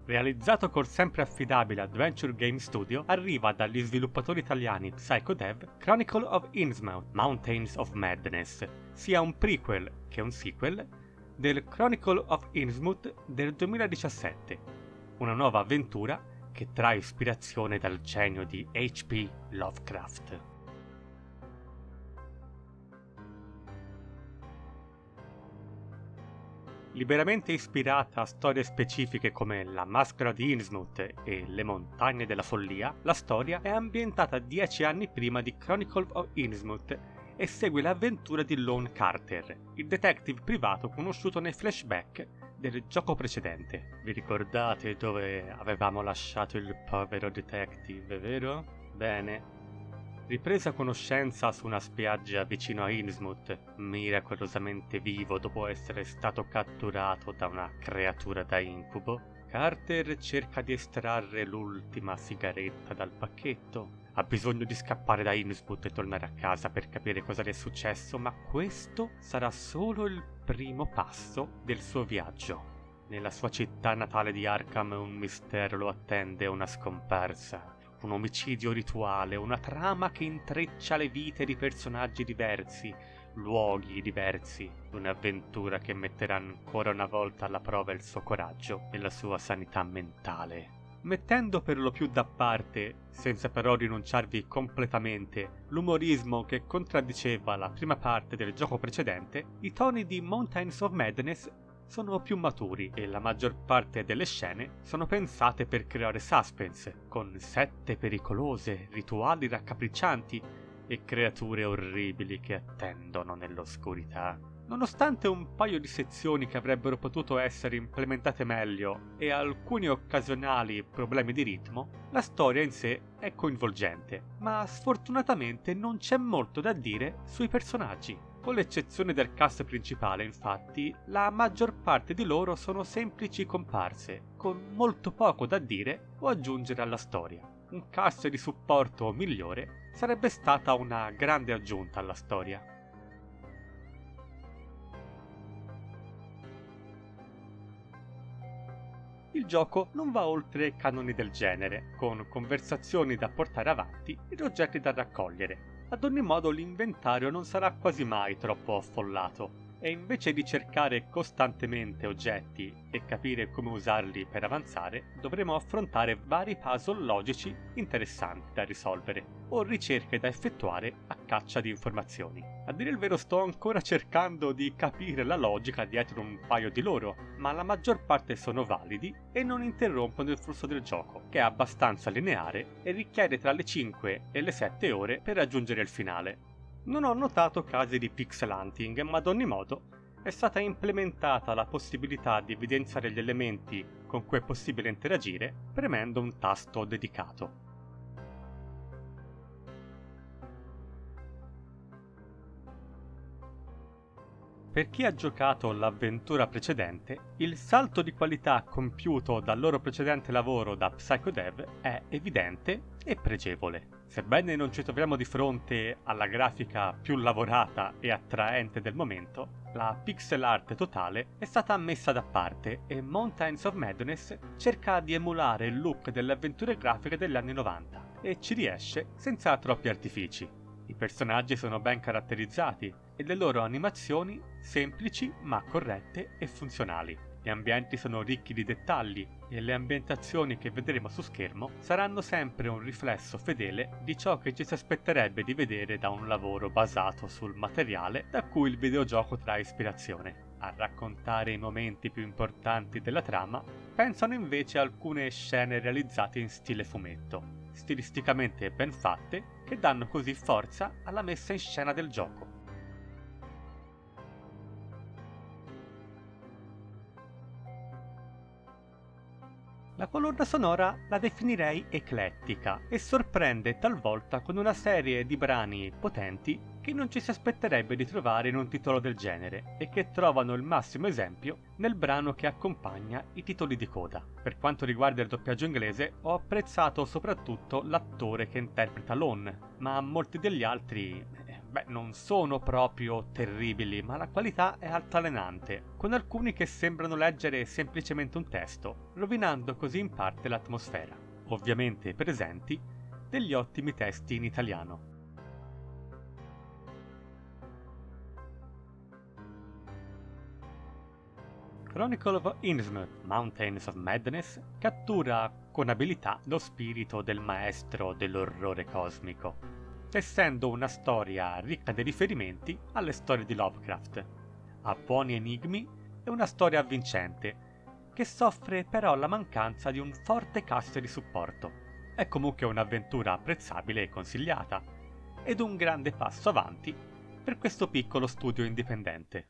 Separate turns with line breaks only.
Realizzato col sempre affidabile Adventure Game Studio, arriva dagli sviluppatori italiani Psychodev Chronicle of Innsmouth Mountains of Madness, sia un prequel che un sequel del Chronicle of Innsmouth del 2017, una nuova avventura che trae ispirazione dal genio di H.P. Lovecraft. Liberamente ispirata a storie specifiche come La maschera di Innsmouth e Le montagne della follia, la storia è ambientata 10 anni prima di Chronicle of Innsmouth e segue l'avventura di Lone Carter, il detective privato conosciuto nei flashback del gioco precedente. Vi ricordate dove avevamo lasciato il povero detective, vero? Bene. Ripresa conoscenza su una spiaggia vicino a Innsmouth, miracolosamente vivo dopo essere stato catturato da una creatura da incubo, Carter cerca di estrarre l'ultima sigaretta dal pacchetto. Ha bisogno di scappare da Innsmouth e tornare a casa per capire cosa gli è successo, ma questo sarà solo il primo passo del suo viaggio. Nella sua città natale di Arkham un mistero lo attende, una scomparsa. Un omicidio rituale, una trama che intreccia le vite di personaggi diversi, luoghi diversi, un'avventura che metterà ancora una volta alla prova il suo coraggio e la sua sanità mentale. Mettendo per lo più da parte, senza però rinunciarvi completamente, l'umorismo che contraddiceva la prima parte del gioco precedente, i toni di Mountains of Madness sono più maturi e la maggior parte delle scene sono pensate per creare suspense, con sette pericolose, rituali raccapriccianti e creature orribili che attendono nell'oscurità. Nonostante un paio di sezioni che avrebbero potuto essere implementate meglio e alcuni occasionali problemi di ritmo, la storia in sé è coinvolgente, ma sfortunatamente non c'è molto da dire sui personaggi. Con l'eccezione del cast principale, infatti, la maggior parte di loro sono semplici comparse, con molto poco da dire o aggiungere alla storia. Un cast di supporto migliore sarebbe stata una grande aggiunta alla storia. Il gioco non va oltre i canoni del genere, con conversazioni da portare avanti ed oggetti da raccogliere. Ad ogni modo l'inventario non sarà quasi mai troppo affollato, e invece di cercare costantemente oggetti e capire come usarli per avanzare, dovremo affrontare vari puzzle logici interessanti da risolvere o ricerche da effettuare a caccia di informazioni. A dire il vero sto ancora cercando di capire la logica dietro un paio di loro, ma la maggior parte sono validi e non interrompono il flusso del gioco, che è abbastanza lineare e richiede tra le 5 e le 7 ore per raggiungere il finale. Non ho notato casi di pixel hunting, ma ad ogni modo è stata implementata la possibilità di evidenziare gli elementi con cui è possibile interagire premendo un tasto dedicato. Per chi ha giocato l'avventura precedente, il salto di qualità compiuto dal loro precedente lavoro da Psychodev è evidente e pregevole. Sebbene non ci troviamo di fronte alla grafica più lavorata e attraente del momento, la pixel art totale è stata messa da parte e Mountains of Madness cerca di emulare il look delle avventure grafiche degli anni 90 e ci riesce senza troppi artifici. I personaggi sono ben caratterizzati e le loro animazioni semplici ma corrette e funzionali. Gli ambienti sono ricchi di dettagli e le ambientazioni che vedremo su schermo saranno sempre un riflesso fedele di ciò che ci si aspetterebbe di vedere da un lavoro basato sul materiale da cui il videogioco trae ispirazione. A raccontare i momenti più importanti della trama pensano invece alcune scene realizzate in stile fumetto, stilisticamente ben fatte, che danno così forza alla messa in scena del gioco. La colonna sonora la definirei eclettica e sorprende talvolta con una serie di brani potenti che non ci si aspetterebbe di trovare in un titolo del genere e che trovano il massimo esempio nel brano che accompagna i titoli di coda. Per quanto riguarda il doppiaggio inglese, ho apprezzato soprattutto l'attore che interpreta Lon, ma molti degli altri non sono proprio terribili, ma la qualità è altalenante, con alcuni che sembrano leggere semplicemente un testo, rovinando così in parte l'atmosfera. Ovviamente presenti degli ottimi testi in italiano. Chronicle of Innsmouth, Mountains of Madness cattura con abilità lo spirito del maestro dell'orrore cosmico, tessendo una storia ricca di riferimenti alle storie di Lovecraft. Ha buoni enigmi e una storia avvincente, che soffre però la mancanza di un forte cast di supporto. È comunque un'avventura apprezzabile e consigliata, ed un grande passo avanti per questo piccolo studio indipendente.